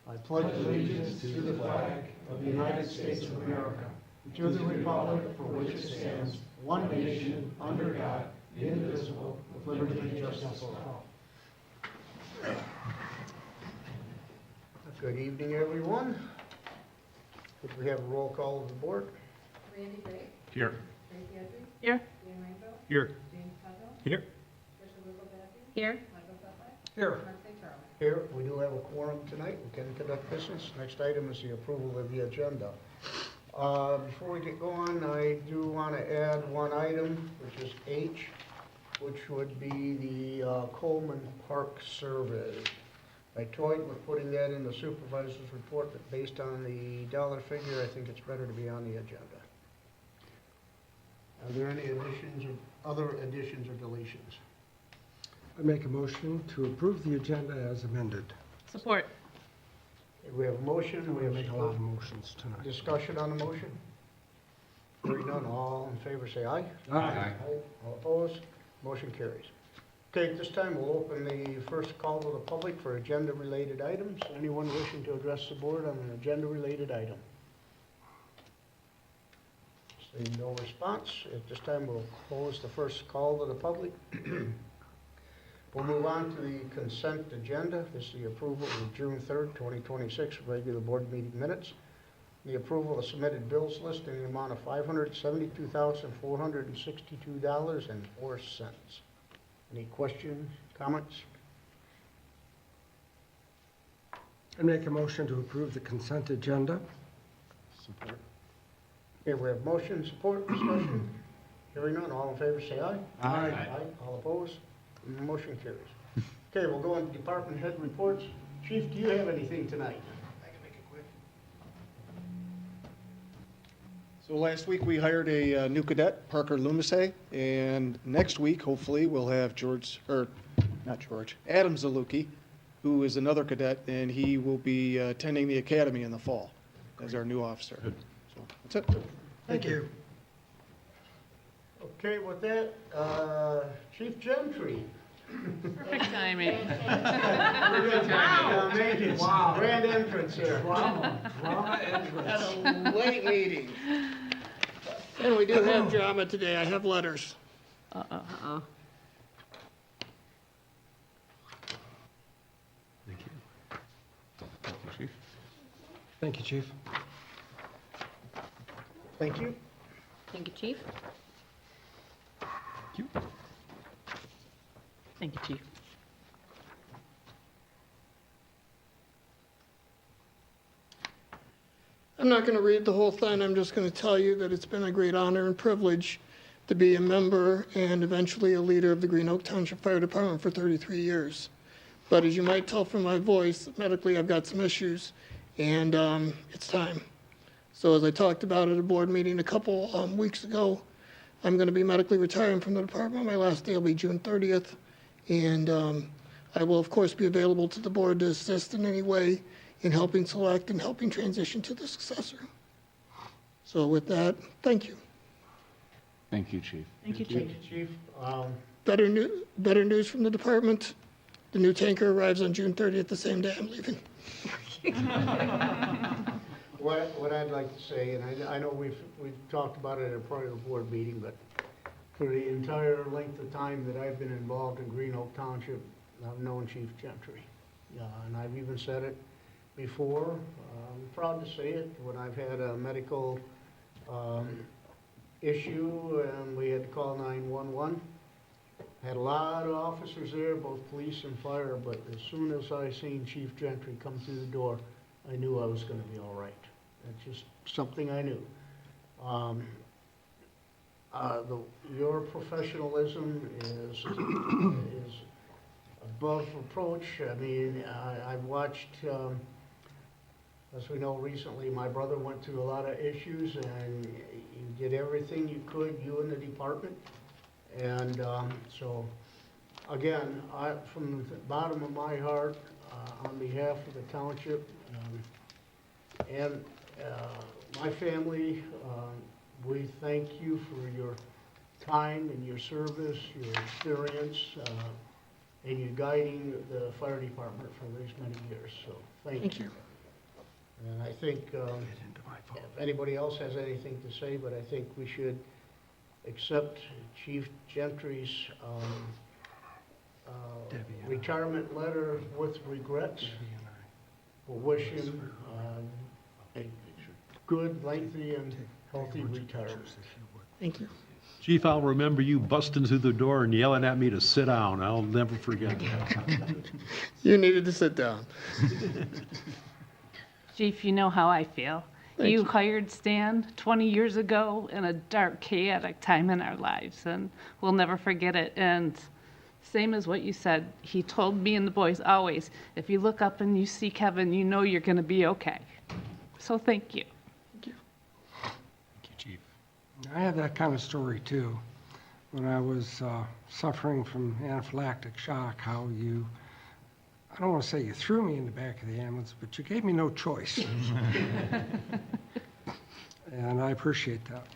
I pledge allegiance to the flag of the United States of America, to the republic for which it stands, one nation, under God, indivisible, with liberty and justice for all. Good evening, everyone. Could we have a roll call of the board? Randy Gray. Here. Tracy Edry. Here. Dan Reinfeld. Here. James Cudjoe. Here. Tricia Winkle-Batty. Here. Michael Bublé. Here. Mark St. Charles. Here, we do have a quorum tonight. We can conduct business. Next item is the approval of the agenda. Before we get going, I do want to add one item, which is H, which would be the Coleman Park survey. I toyed with putting that in the supervisor's report, but based on the dollar figure, I think it's better to be on the agenda. Are there any additions or other additions or deletions? I make a motion to approve the agenda as amended. Support. We have a motion, we have Make a lot of motions tonight. discussion on the motion. Hearing none, all in favor say aye. Aye. All opposed, motion carries. Okay, at this time, we'll open the first call to the public for agenda-related items. Anyone wishing to address the board on an agenda-related item? Seeing no response, at this time, we'll close the first call to the public. We'll move on to the consent agenda. This is the approval of June 3rd, 2026, regular board meeting minutes. The approval of submitted bills list in the amount of $572,462.04. Any questions, comments? I make a motion to approve the consent agenda. Support. Here we have motion, support, discussion. Hearing none, all in favor say aye. Aye. All opposed? Motion carries. Okay, we'll go into department head reports. Chief, do you have anything tonight? I can make it quick. So last week, we hired a new cadet, Parker Lumise, and next week, hopefully, we'll have Adam Zaluki, who is another cadet, and he will be attending the academy in the fall as our new officer. So that's it. Thank you. Okay, with that, Chief Gentry. Perfect timing. Wow, amazing. Wow. Grand entrance here. Drama entrance. At a late meeting. And we do have drama today. I have letters. Uh-oh. Thank you. Thank you, Chief. Thank you, Chief. Thank you. Thank you, Chief. Thank you. Thank you, Chief. I'm not going to read the whole thing. I'm just going to tell you that it's been a great honor and privilege to be a member and eventually a leader of the Green Oak Township Fire Department for 33 years. But as you might tell from my voice, medically I've got some issues, and it's time. So as I talked about at a board meeting a couple weeks ago, I'm going to be medically retiring from the department. My last day will be June 30th, and I will, of course, be available to the board to assist in any way in helping select and helping transition to the successor. So with that, thank you. Thank you, Chief. Thank you, Chief. Better news from the department. The new tanker arrives on June 30th, the same day I'm leaving. What I'd like to say, and I know we've talked about it at a prior board meeting, but for the entire length of time that I've been involved in Green Oak Township, I've known Chief Gentry. And I've even said it before, I'm proud to say it, when I've had a medical issue and we had to call 911. Had a lot of officers there, both police and fire, but as soon as I seen Chief Gentry come through the door, I knew I was going to be all right. That's just something I knew. Your professionalism is above reproach. I mean, I've watched, as we know recently, my brother went through a lot of issues, and you did everything you could, you and the department. And so, again, from the bottom of my heart, on behalf of the township and my family, we thank you for your time and your service, your experience, and you guiding the fire department for these many years. So thank you. And I think, if anybody else has anything to say, but I think we should accept Chief Gentry's retirement letter with regrets. We'll wish him a good, lengthy, and healthy retirement. Thank you. Chief, I'll remember you busting through the door and yelling at me to sit down. I'll never forget that. You needed to sit down. Chief, you know how I feel. Thank You you. hired Stan 20 years ago in a dark, chaotic time in our lives, and we'll never forget it. And same as what you said, he told me and the boys always, if you look up and you see Kevin, you know you're going to be okay. So thank you. Thank you, Chief. I have that kind of story too. When I was suffering from anaphylactic shock, how you, I don't want to say you threw me in the back of the ambulance, but you gave me no choice. And I appreciate that.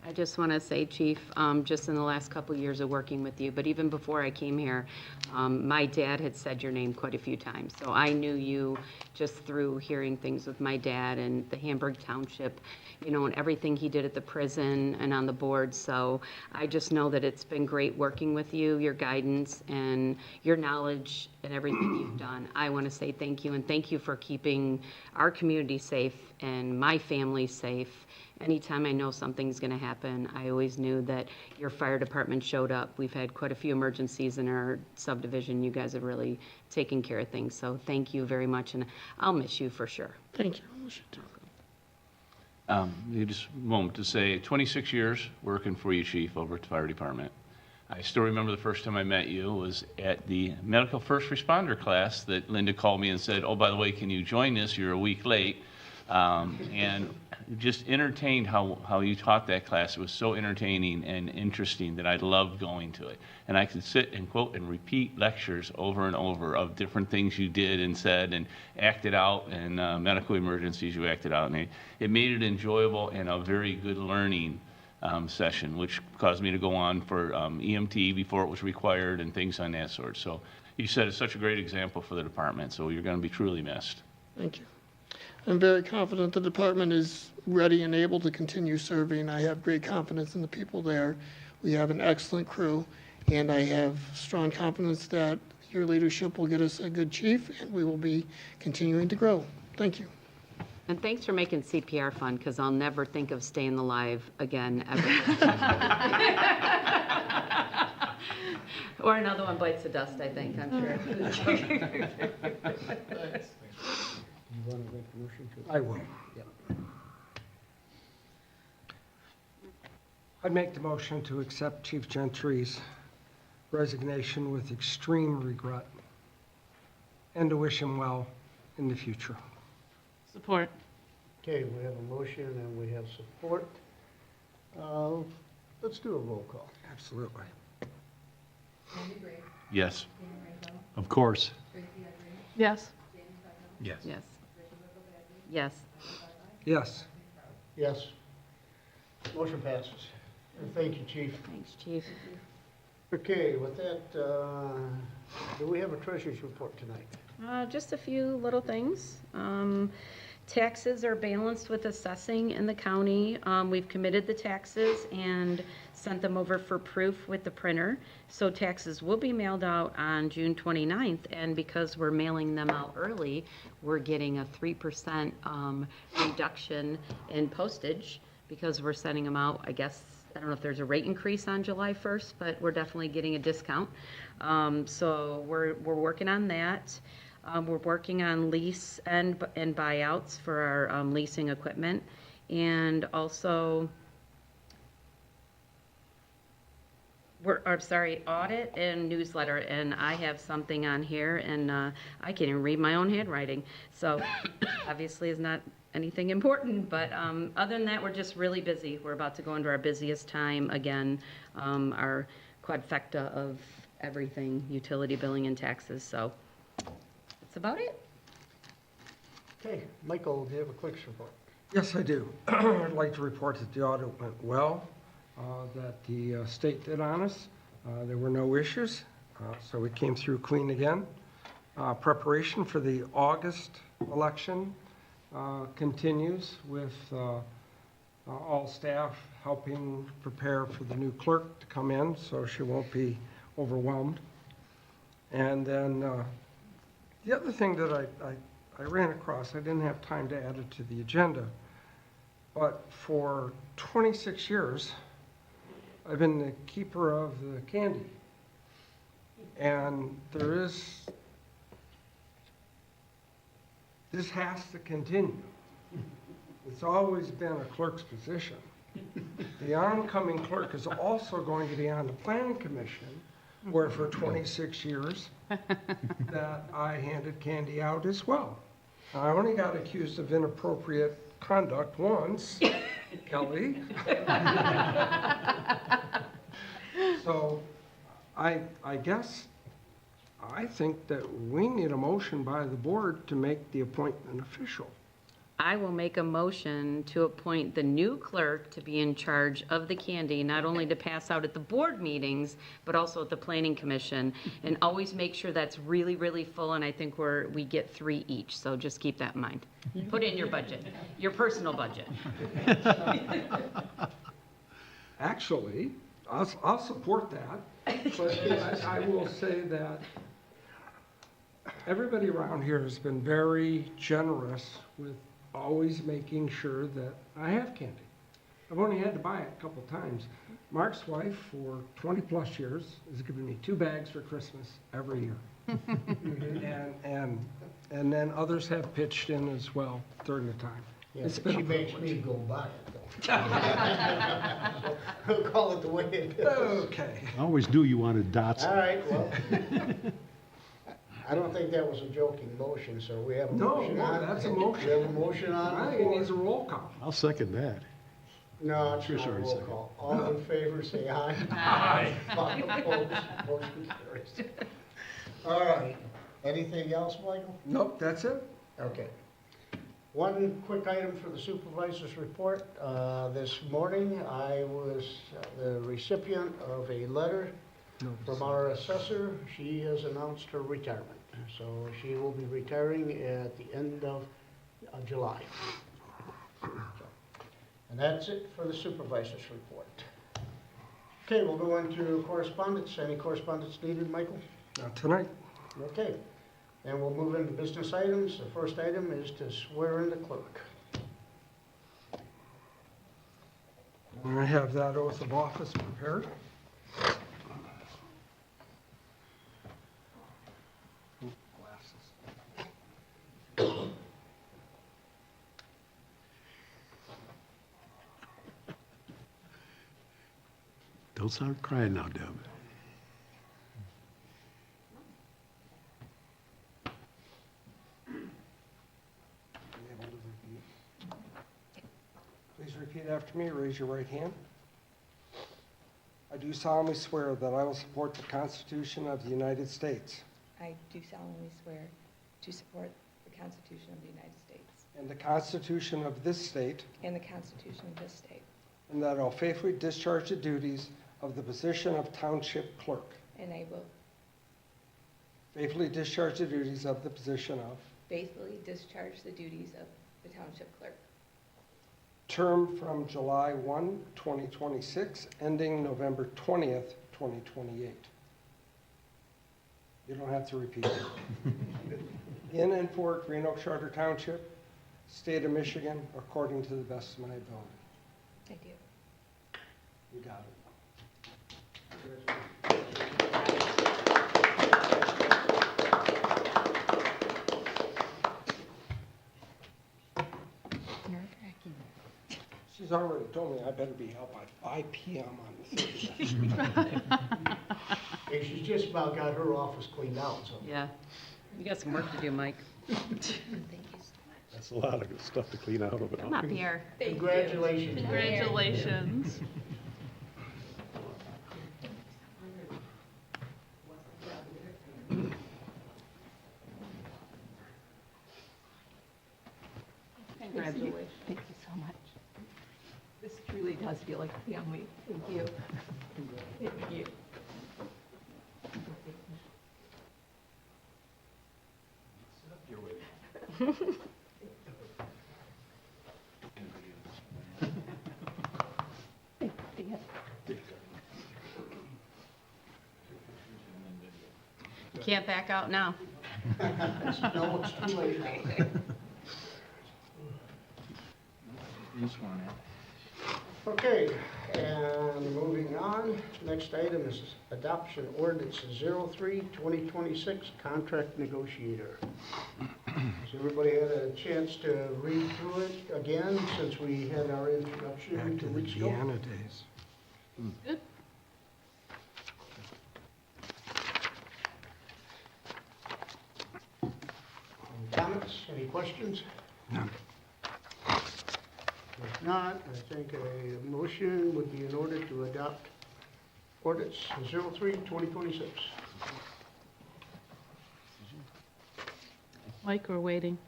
I just want to say, Chief, just in the last couple years of working with you, but even before I came here, my dad had said your name quite a few times. So I knew you just through hearing things with my dad and the Hamburg Township, you know, and everything he did at the prison and on the board. So I just know that it's been great working with you, your guidance and your knowledge and everything you've done. I want to say thank you, and thank you for keeping our community safe and my family safe. Anytime I know something's going to happen, I always knew that your fire department showed up. We've had quite a few emergencies in our subdivision. You guys have really taken care of things. So thank you very much, and I'll miss you for sure. Thank you. We should do Just a moment to say, 26 years working for you, Chief, over at the fire department. I still remember the first time I met you was at the medical first responder class that Linda called me and said, oh, by the way, can you join this? You're a week late. And just entertained how you taught that class. It was so entertaining and interesting that I loved going to it. And I could sit and quote and repeat lectures over and over of different things you did and said and acted out, and medical emergencies you acted out. And it made it enjoyable and a very good learning session, which caused me to go on for EMT before it was required and things on that sort. So you set such a great example for the department, so you're going to be truly missed. Thank you. I'm very confident the department is ready and able to continue serving. I have great confidence in the people there. We have an excellent crew, and I have strong confidence that your leadership will get us a good chief, and we will be continuing to grow. Thank you. And thanks for making CPR fun, because I'll never think of staying alive again, ever. Or another one bites the dust, I think, I'm sure. You want to make a motion to? I will. I'd make the motion to accept Chief Gentry's resignation with extreme regret and to wish him well in the future. Support. Okay, we have a motion and we have support. Let's do a roll call. Absolutely. Andy Gray, Yes. Dana Randall, Of course. Tracy Edry, Yes. Jamie Putnam, Yes. Yes, Tricia Whipple-Badger, yes. Yes. Yes. Motion passes. And thank you, Chief. Thanks, Chief. Okay, with that, do we have a treasurer's report tonight? Just a few little things. Taxes are balanced with assessing in the county. We've committed the taxes and sent them over for proof with the printer. So taxes will be mailed out on June 29th, and because we're mailing them out early, we're getting a 3% reduction in postage because we're sending them out, I guess, I don't know if there's a rate increase on July 1st, but we're definitely getting a discount. So we're working on that. We're working on lease and buyouts for our leasing equipment, and also audit and newsletter. And I have something on here, and I can't even read my own handwriting. So obviously it's not anything important, but other than that, we're just really busy. We're about to go into our busiest time again, our quadfecta of everything, utility billing and taxes. So that's about it. Okay, Michael, do you have a clerk's report? Yes, I do. I'd like to report that the audit went well, that the state did on us. There were no issues, so it came through clean again. Preparation for the August election continues with all staff helping prepare for the new clerk to come in, so she won't be overwhelmed. And then the other thing that I ran across, I didn't have time to add it to the agenda, but for 26 years, I've been the keeper of the candy. And this has to continue. It's always been a clerk's position. The oncoming clerk is also going to be on the planning commission, where for 26 years that I handed candy out as well. I only got accused of inappropriate conduct once, Kelly. So I guess I think that we need a motion by the board to make the appointment official. I will make a motion to appoint the new clerk to be in charge of the candy, not only to pass out at the board meetings, but also at the planning commission. And always make sure that's really, really full, and I think we get 3 each, so just keep that in mind. Put it in your budget, your personal budget. Actually, I'll support that, but I will say that everybody around here has been very generous with always making sure that I have candy. I've only had to buy it a couple times. Mark's wife, for 20-plus years, has given me 2 bags for Christmas every year. And then others have pitched in as well during the time. Yeah, It's but been she a makes privilege. me go buy it, though. So, we'll call it the way it is. Okay. I always knew you wanted dots. All right, well, I don't think that was a joking motion, so we have a No, motion on it. that's a motion. We have a motion on I the think it floor. needs a roll call. I'll second that. No, it's Trish not a already roll seconded. call. All in favor, say aye. Aye. Opposed, motion carries. All right, anything else, Michael? Nope, that's it. Okay. One quick item for the supervisor's report. This morning, I was the recipient of a letter from our assessor. She has announced her retirement. So she will be retiring at the end of July. And that's it for the supervisor's report. Okay, we'll go into correspondence. Any correspondence needed, Michael? Not tonight. Okay. And we'll move into business items. The first item is to swear in the clerk. I have that oath of office prepared. Don't start crying now, Deb. Please repeat after me. Raise your right hand. I do solemnly swear that I will support the Constitution of the United States I do solemnly swear to support the Constitution of the United States and the Constitution of this state, and the Constitution of this state, and that I will faithfully discharge the duties of the position of Township Clerk. and I will Faithfully discharge the duties of the position of faithfully discharge the duties of the Township Clerk, term from July 1, 2026, ending November 20th, 2028. You don't have to repeat it. In and for Green Oak Charter Township, State of Michigan, according to the best of my ability. I do. You got it. She's already told me I better be out by 5 p.m. on the 30th. Hey, she's just about got her office cleaned out, so. Yeah. You got some work to do, Mike. Thank you so much. That's a lot of good stuff to clean out of it. Come up here. Congratulations. Congratulations. Congratulations. Thank you so much. This truly does feel like family. Thank you. Thank you. You can't back out now. No, it's too late now. Okay, and moving on, next item is adoption ordinance 03-2026, contract negotiator. Has everybody had a chance to read through it again since we had our introduction Back to 2 the weeks ago? Deanna days. Good. Any comments, any questions? None. If not, I think a motion would be in order to adopt ordinance 03-2026. Mike, we're waiting.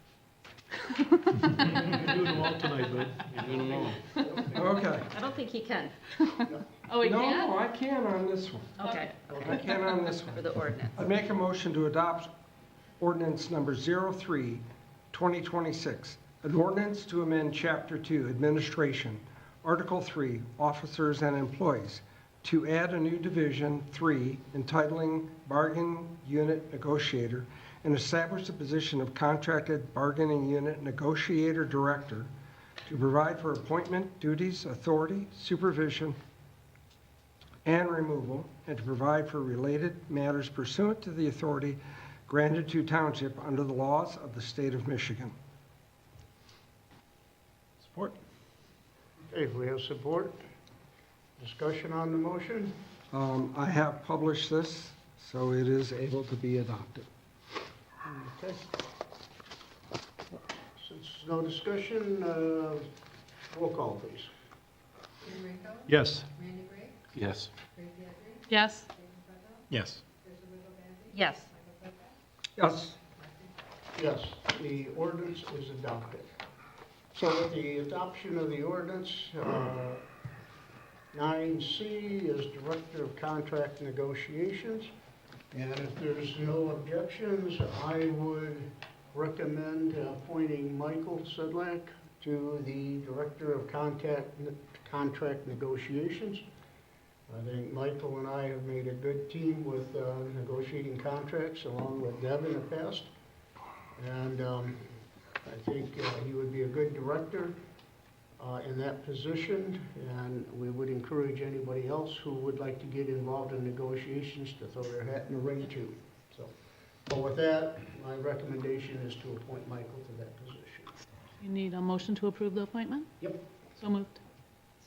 You're doing them all tonight, bud. You're doing them all. Okay. I don't think he can. Oh, we No, can? I can on this one. Okay. I can on this For one. the ordinance. I make a motion to adopt ordinance number 03-2026, an ordinance to amend Chapter 2, Administration, Article 3, Officers and Employees, to add a new Division 3 entitling Bargain Unit Negotiator and establish the position of Contracted Bargaining Unit Negotiator Director to provide for appointment, duties, authority, supervision, and removal, and to provide for related matters pursuant to the authority granted to Township under the laws of the state of Michigan. Support. Okay, we have support. Discussion on the motion? I have published this, so it is able to be adopted. Okay. Since no discussion, roll call, please. Jim Rico? Yes. Randy Gray? Yes. Craig Bianchi? Yes. David Butler? Yes. Tricia Whittle-Bandy? Yes. Michael Butler? Yes. Yes, the ordinance is adopted. So with the adoption of the ordinance, 9C is Director of Contract Negotiations. And if there's no objections, I would recommend appointing Michael Sedlak to the Director of Contract Negotiations. I think Michael and I have made a good team with negotiating contracts along with Deb in the past. And I think he would be a good director in that position, and we would encourage anybody else who would like to get involved in negotiations to throw their hat in the ring too. So, but with that, my recommendation is to appoint Michael to that position. You need a motion to approve the appointment? Yep. So moved.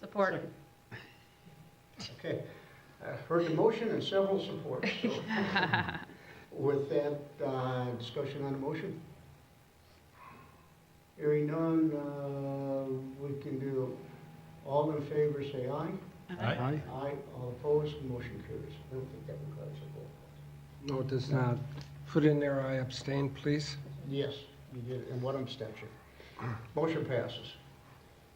Support. Okay, heard the motion and several supports. So. With that, discussion on the motion? Hearing none, we can do, all in favor say aye. Aye. Aye, all opposed, motion carries. I don't think that requires a vote. No, it does not. Put in there, I abstain, please. Yes, you did, and one abstention. Motion passes.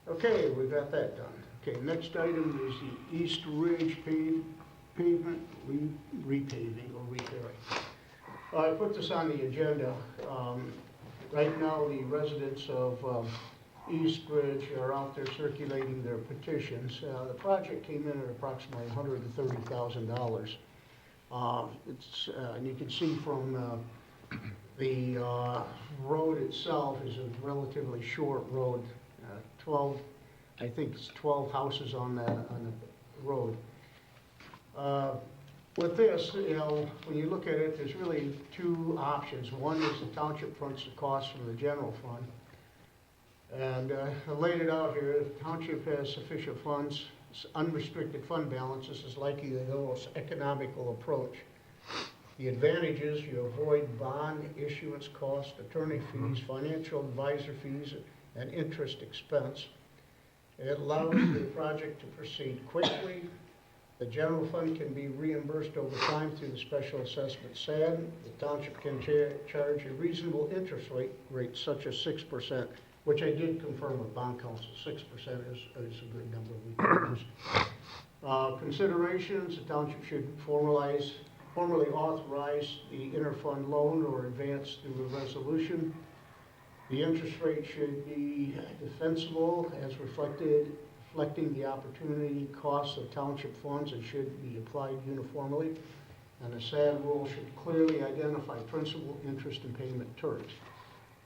Okay, we got that done. Okay, next item is the East Ridge pavement repaving or repairing. I put this on the agenda. Right now, the residents of East Ridge are out there circulating their petitions. The project came in at approximately $130,000. And you can see from the road itself is a relatively short road. 12, I think it's 12 houses on the road. With this, you know, when you look at it, there's really two options. One is the township fronts the cost from the general fund. And I laid it out here, the township has sufficient funds, unrestricted fund balance. This is likely the most economical approach. The advantage is you avoid bond issuance costs, attorney fees, financial advisor fees, and interest expense. It allows the project to proceed quickly. The general fund can be reimbursed over time through the special assessment SAD. The township can charge a reasonable interest rate such as 6%, which I did confirm with bond counsel. 6% is a good number we can use. Considerations, the township should formally authorize the interfund loan or advance through a resolution. The interest rate should be defensible as reflecting the opportunity costs of township funds and should be applied uniformly. And the SAD rule should clearly identify principal, interest, and payment terms.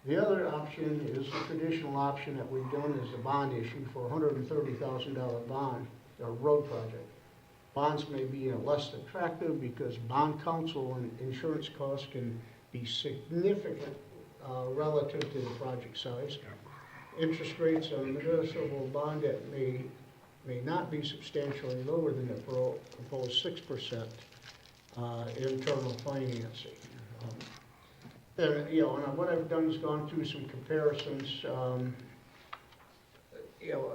The other option is the traditional option that we've done is the bond issue for a $130,000 bond or road project. Bonds may be less attractive because bond counsel and insurance costs can be significant relative to the project size. Interest rates on the municipal bond that may not be substantially lower than the proposed 6% internal financing. And what I've done is gone through some comparisons.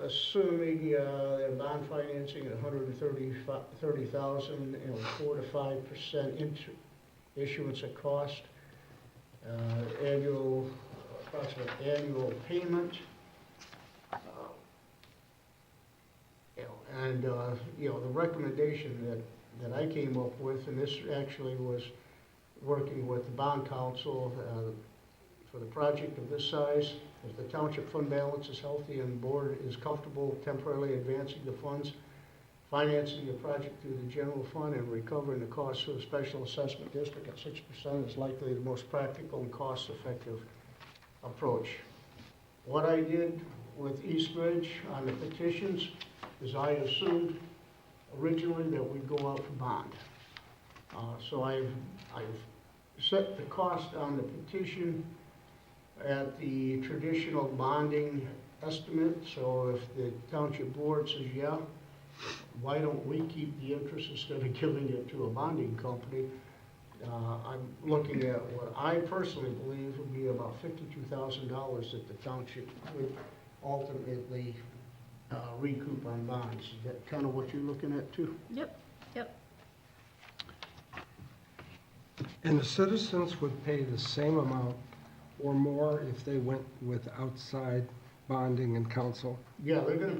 Assuming the bond financing at $130,000, 4 to 5% issuance at cost, approximate annual payment, the recommendation that I came up with, and this actually was working with the bond council for the project of this size. If the township fund balance is healthy and the board is comfortable temporarily advancing the funds, financing the project through the general fund and recovering the costs of the special assessment district at 6% is likely the most practical and cost-effective approach. What I did with East Ridge on the petitions is I assumed originally that we'd go out for bond. So I've set the cost on the petition at the traditional bonding estimate. So if the township board says, yeah, why don't we keep the interest instead of giving it to a bonding company? I'm looking at what I personally believe would be about $52,000 that the township would ultimately recoup on bonds. Is that kind of what you're looking at too? Yep. And the citizens would pay the same amount or more if they went with outside bonding and counsel? Yeah, they're gonna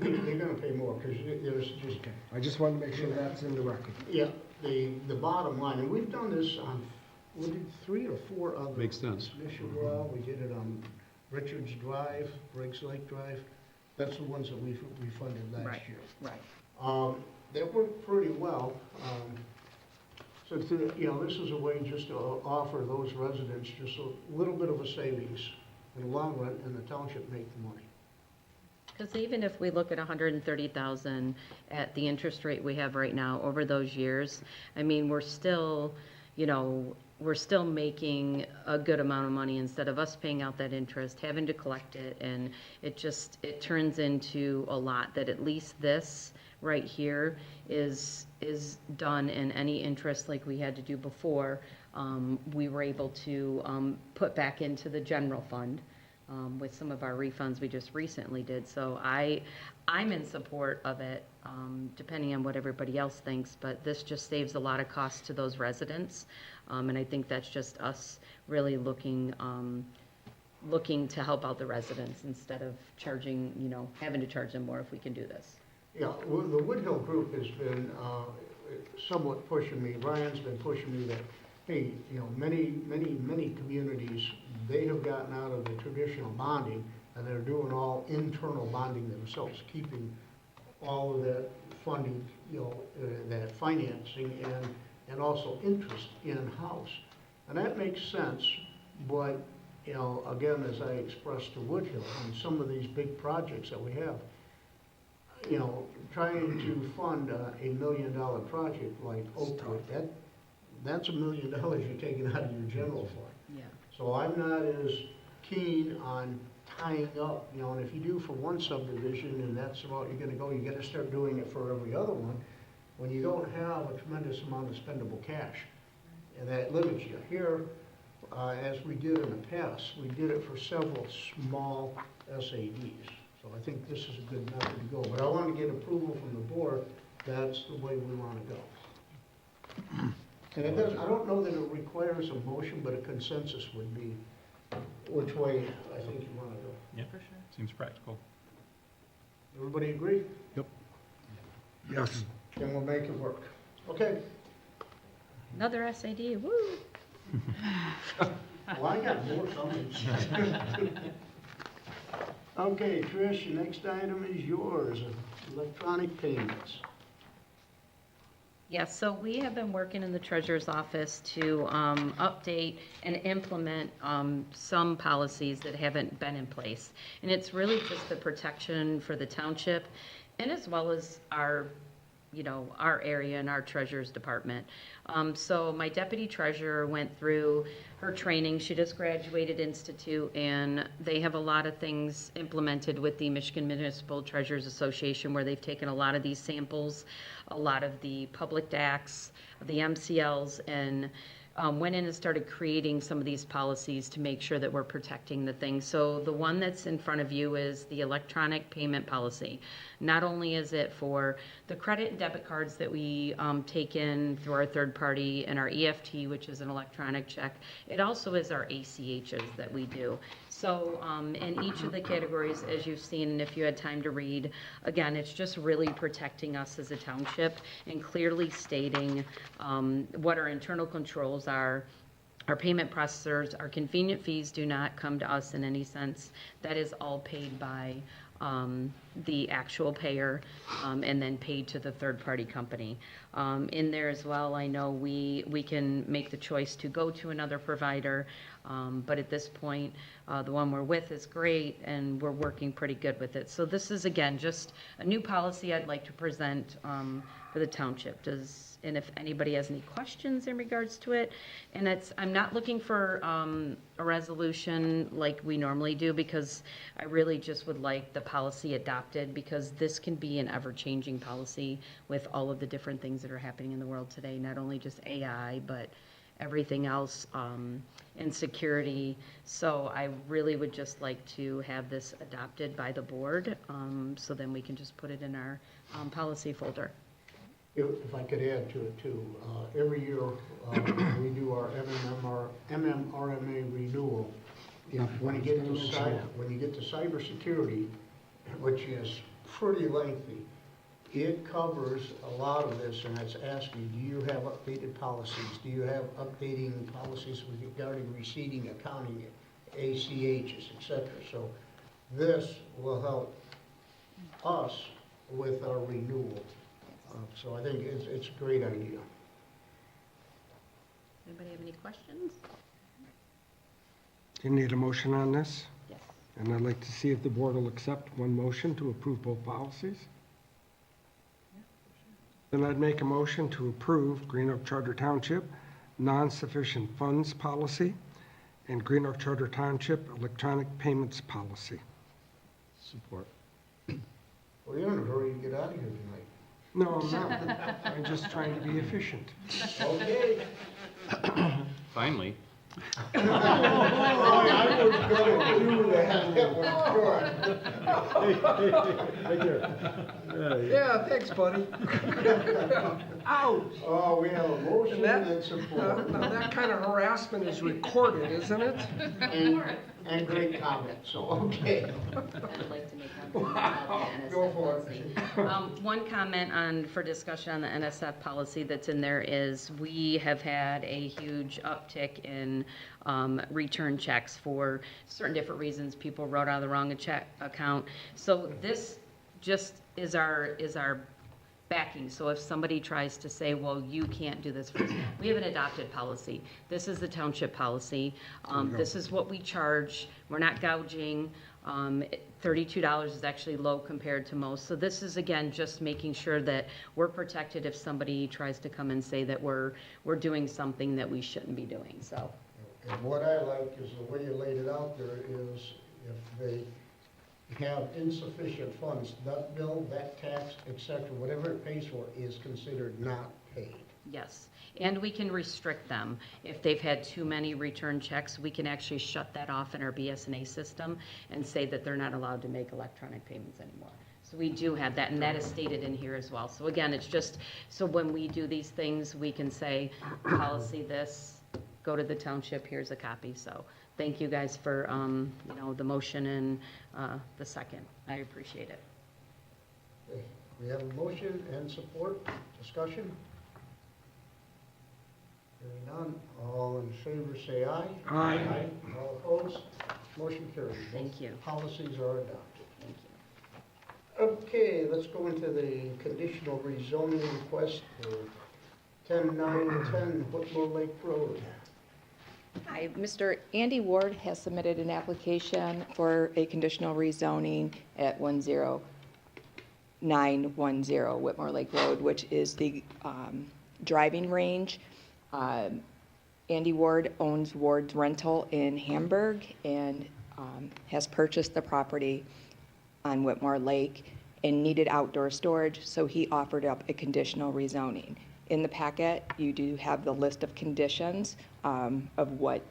pay more, because there's just, Okay, I just wanted to make sure that's in the record. yeah, the bottom line, and we've done this on, we did 3 or 4 other. Makes sense. Mission Well, we did it on Richards Drive, Briggs Lake Drive. That's the ones that we funded last year. Right. They worked pretty well. So this is a way just to offer those residents just a little bit of a savings in the long run, and the township make the money. Because even if we look at 130,000 at the interest rate we have right now over those years, I mean, we're still making a good amount of money instead of us paying out that interest, having to collect it, and it turns into a lot that at least this right here is done, and any interest like we had to do before, we were able to put back into the general fund with some of our refunds we just recently did. So I'm in support of it, depending on what everybody else thinks, but this just saves a lot of costs to those residents, and I think that's just us really looking to help out the residents instead of having to charge them more if we can do this. Yeah, well, the Woodhill group has been somewhat pushing me. Ryan's been pushing me that, hey, many communities, they have gotten out of the traditional bonding, and they're doing all internal bonding themselves, keeping all of that funding, that financing and also interest in-house. And that makes sense, but, again, as I expressed to Woodhill, on some of these big projects that we have, trying to fund $1 million project like Oakwood, that's $1 million you're taking out of your general fund. Yeah. So I'm not as keen on tying up, and if you do for one subdivision and that's the route you're gonna go, you gotta start doing it for every other one, when you don't have a tremendous amount of spendable cash. And that limits you. Here, as we did in the past, we did it for several small SADs. So I think this is a good method to go. But I want to get approval from the board. That's the way we want to go. And it doesn't, I don't know that it requires a motion, but a consensus would be which way I think you want to go. Yeah, for sure. Seems practical. Everybody agree? Yes. Then we'll make it work. Okay. Another SAD, woo! Well, I got more coming. Okay, Trish, the next item is yours, electronic payments. Yes, so we have been working in the treasurer's office to update and implement some policies that haven't been in place. And it's really just the protection for the township and as well as our, our area and our treasurer's department. So my deputy treasurer went through her training. She just graduated institute, and they have a lot of things implemented with the Michigan Municipal Treasurers Association, where they've taken a lot of these samples, a lot of the public acts, the MCLs, and went in and started creating some of these policies to make sure that we're protecting the things. So the one that's in front of you is the electronic payment policy. Not only is it for the credit and debit cards that we take in through our third party and our EFT, which is an electronic check, it also is our ACHs that we do. So in each of the categories, as you've seen, and if you had time to read, again, it's just really protecting us as a township and clearly stating what our internal controls are. Our payment processors, our convenient fees do not come to us in any sense. That is all paid by the actual payer and then paid to the third-party company. In there as well, I know we can make the choice to go to another provider, but at this point, the one we're with is great, and we're working pretty good with it. So this is, again, just a new policy I'd like to present for the township. And if anybody has any questions in regards to it, and I'm not looking for a resolution like we normally do, because I really just would like the policy adopted, because this can be an ever-changing policy with all of the different things that are happening in the world today, not only just AI, but everything else, and security. So I really would just like to have this adopted by the board, so then we can just put it in our policy folder. If I could add to it too, every year we do our MMRMA renewal. When you get to cybersecurity, which is pretty lengthy, it covers a lot of this, and it's asking, do you have updated policies? Do you have updating policies regarding receiving, accounting, ACHs, etc.? So this will help us with our renewal. So I think it's a great idea. Anybody have any questions? Do you need a motion on this? Yes. And I'd like to see if the board will accept one motion to approve both policies. Then I'd make a motion to approve Green Oak Charter Township non-sufficient funds policy and Green Oak Charter Township electronic payments policy. Support. Well, you're in a hurry to get out of here tonight. No, I'm not. I'm just trying to be efficient. Okay. Finally. Boy, I was gonna do that. That was good. Right there. Yeah, thanks, buddy. Ouch. Oh, we have a motion and support. Now that kind of harassment is recorded, isn't it? And great comment, so, okay. I'd like to make one comment about the NSF Go for policy. One comment for discussion on the NSF policy that's in there is we have had a huge uptick in return checks for certain different reasons. People wrote out the wrong account. So this just is our backing. So if somebody tries to say, well, you can't do this for us, we have an adopted policy. This is the township policy. This is what we charge. We're not gouging. $32 is actually low compared to most. So this is, again, just making sure that we're protected if somebody tries to come and say that we're doing something that we shouldn't be doing, so. And what I like is the way you laid it out there is if they have insufficient funds, that bill, that tax, etc., whatever it pays for is considered not paid. Yes, and we can restrict them. If they've had too many return checks, we can actually shut that off in our BS&A system and say that they're not allowed to make electronic payments anymore. So we do have that, and that is stated in here as well. So again, it's just, so when we do these things, we can say, policy this, go to the township, here's a copy. So thank you guys for, the motion and the second. I appreciate it. Okay, we have a motion and support. Discussion? Hearing none. All in favor say aye. Aye. All opposed? Motion carried. Thank you. Policies are adopted. Thank you. Okay, let's go into the conditional rezoning request for 10-9-10 Whitmore Lake Road. Hi, Mr. Andy Ward has submitted an application for a conditional rezoning at 10910 Whitmore Lake Road, which is the driving range. Andy Ward owns Ward's Rental in Hamburg and has purchased the property on Whitmore Lake and needed outdoor storage, so he offered up a conditional rezoning. In the packet, you do have the list of conditions of what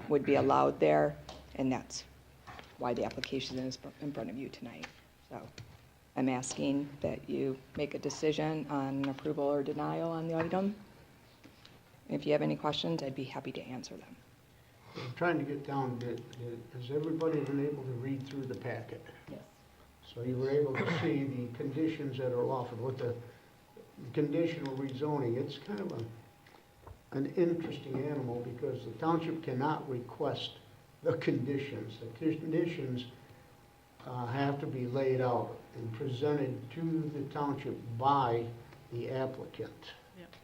would be allowed there, and that's why the application is in front of you tonight. So I'm asking that you make a decision on approval or denial on the item. If you have any questions, I'd be happy to answer them. I'm trying to get down to, has everybody been able to read through the packet? Yes. So you were able to see the conditions that are offered with the conditional rezoning. It's kind of an interesting animal because the township cannot request the conditions. The conditions have to be laid out and presented to the township by the applicant.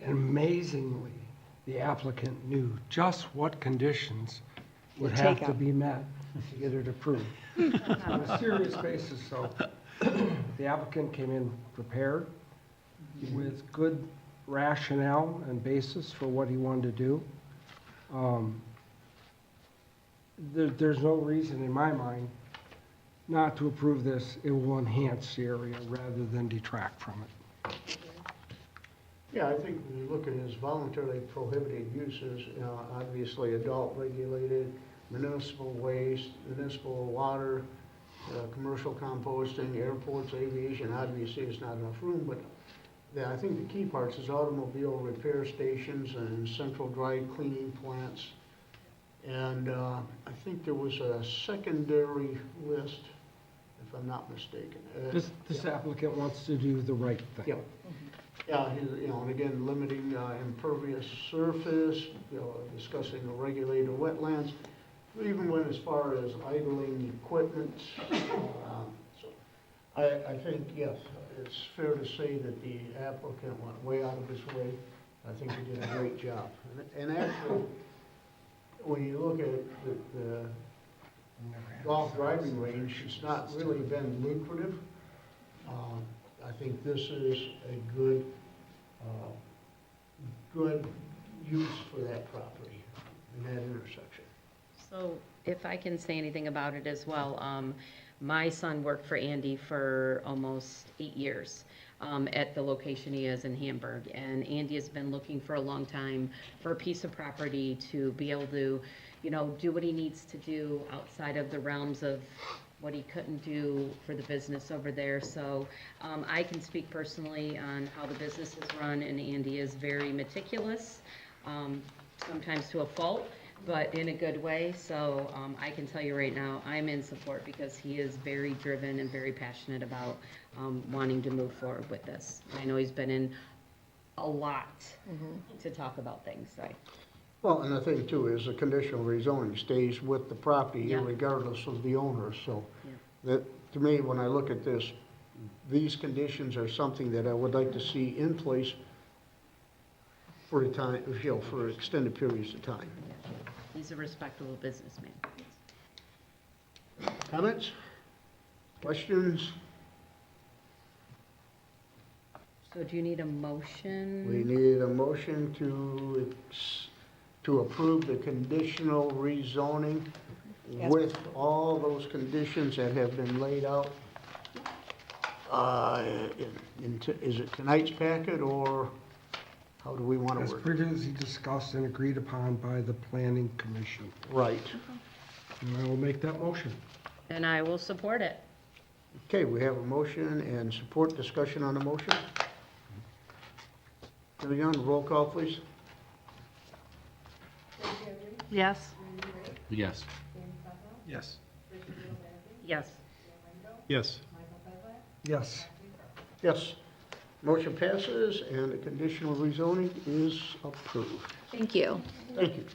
And amazingly, the applicant knew just what conditions would To have take to up. be met to get it approved. On a serious basis, so the applicant came in prepared with good rationale and basis for what he wanted to do. There's no reason in my mind not to approve this. It will enhance the area rather than detract from it. Yeah, I think when you look at his voluntarily prohibited uses, obviously adult regulated, municipal waste, municipal water, commercial composting, airports, aviation, obviously it's not enough room, but I think the key parts is automobile repair stations and central dry cleaning plants. And I think there was a secondary list, if I'm not mistaken. This applicant wants to do the right thing. Yeah. Yeah, and again, limiting impervious surface, discussing the regulated wetlands, we even went as far as idling equipment. So I think, yes, it's fair to say that the applicant went way out of his way. I think he did a great job. And actually, when you look at the golf driving range, it's not really been lucrative. I think this is a good use for that property in that intersection. So if I can say anything about it as well, my son worked for Andy for almost 8 years at the location he is in Hamburg. And Andy has been looking for a long time for a piece of property to be able to, do what he needs to do outside of the realms of what he couldn't do for the business over there. So I can speak personally on how the business is run, and Andy is very meticulous, sometimes to a fault, but in a good way. So I can tell you right now, I'm in support because he is very driven and very passionate about wanting to move forward with this. I know he's been in a lot to talk about things, right? Well, and the thing too is the conditional rezoning stays with the property Yeah. regardless of the owner. So Yeah. that, to me, when I look at this, these conditions are something that I would like to see in place for a time, for extended periods of time. He's a respectable businessman. Comments? Questions? So do you need a motion? We need a motion to approve the conditional rezoning Yes. with all those conditions that have been laid out. Is it tonight's packet, or how do we want As to work? previously discussed and agreed upon by the planning commission. Right. And I will make that motion. And I will support it. Okay, we have a motion and support. Discussion on the motion. Hearing none, roll call, please. Yes. Yes. Yes. Yes. Yes. Yes. Yes. Motion passes, and the conditional rezoning is approved. Thank you. Thank you.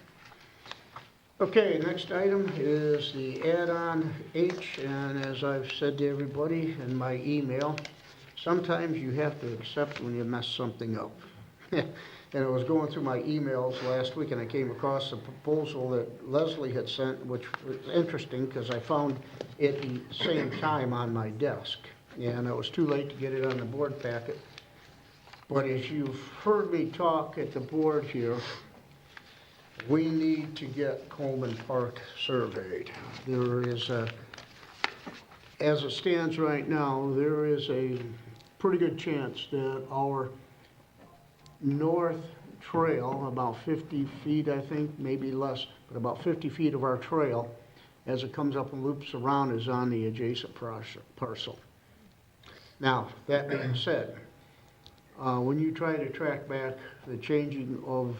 Okay, next item is the add-on H, and as I've said to everybody in my email, sometimes you have to accept when you mess something up. And I was going through my emails last week and I came across a proposal that Leslie had sent, which was interesting because I found it at the same time on my desk. And it was too late to get it on the board packet. But as you've heard me talk at the board here, we need to get Coleman Park surveyed. There is a, as it stands right now, there is a pretty good chance that our north trail, about 50 feet, I think, maybe less, but about 50 feet of our trail, as it comes up and loops around, is on the adjacent parcel. Now, that being said, when you try to track back the changing of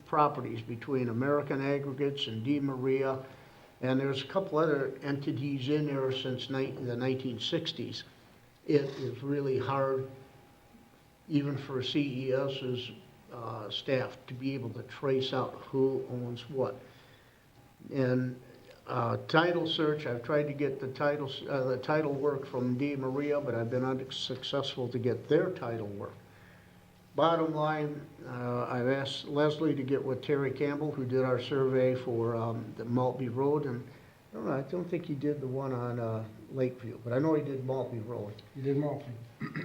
properties between American Aggregates and Di Maria, and there's a couple other entities in there since the 1960s, it is really hard, even for CES's staff, to be able to trace out who owns what. And title search, I've tried to get the title work from Di Maria, but I've been unsuccessful to get their title work. Bottom line, I've asked Leslie to get with Terry Campbell, who did our survey for the Maltby Road, and I don't think he did the one on Lakeview, but I know he did Maltby Road. You did Maltby.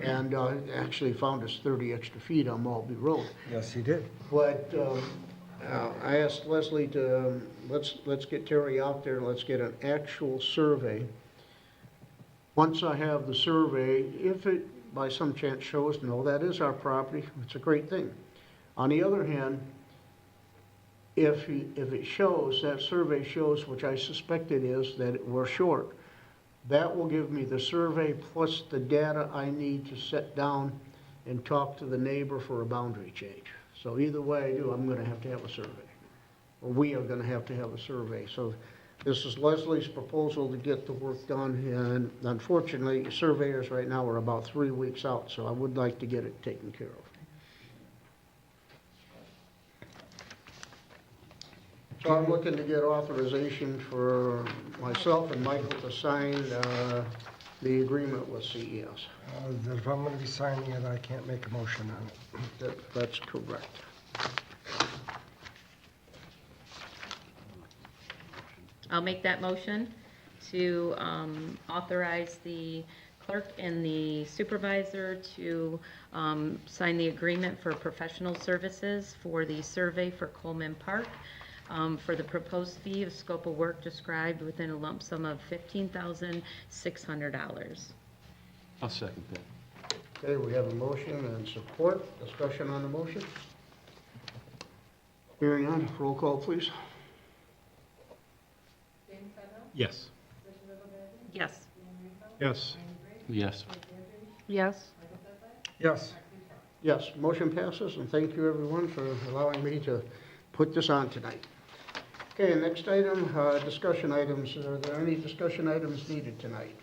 And actually found us 30 extra feet on Maltby Road. Yes, he did. But I asked Leslie to, let's get Terry out there, let's get an actual survey. Once I have the survey, if it by some chance shows, no, that is our property, it's a great thing. On the other hand, if it shows, that survey shows, which I suspect it is, that we're short, that will give me the survey plus the data I need to sit down and talk to the neighbor for a boundary change. So either way I do, I'm gonna have to have a survey. Or we are gonna have to have a survey. So this is Leslie's proposal to get the work done, and unfortunately, surveyors right now are about 3 weeks out, so I would like to get it taken care of. So I'm looking to get authorization for myself and Michael to sign the agreement with CES. That if I'm going to be signing it, I can't make a motion on it. That's correct. I'll make that motion to authorize the clerk and the supervisor to sign the agreement for professional services for the survey for Coleman Park for the proposed fee of scope of work described within a lump sum of $15,600. I'll second that. Okay, we have a motion and support. Discussion on the motion? Hearing none, roll call, please. Yes. Yes. Yes. Yes. Yes. Yes. Yes, motion passes, and thank you, everyone, for allowing me to put this on tonight. Okay, next item, discussion items. Are there any discussion items needed tonight?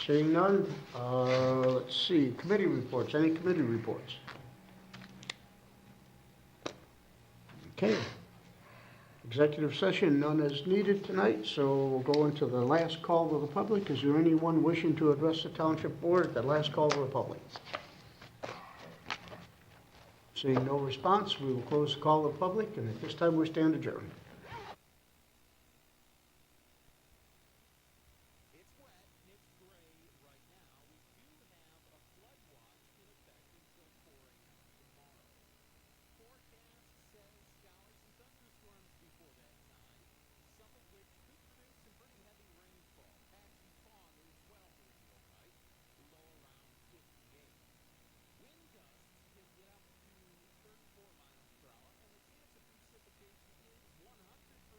Seeing none, let's see, committee reports. Any committee reports? Okay. Executive session, none is needed tonight, so we'll go into the last call to the public. Is there anyone wishing to address the Township Board at the last call to the public? Seeing no response, we will close the call to the public, and at this time we stand adjourned.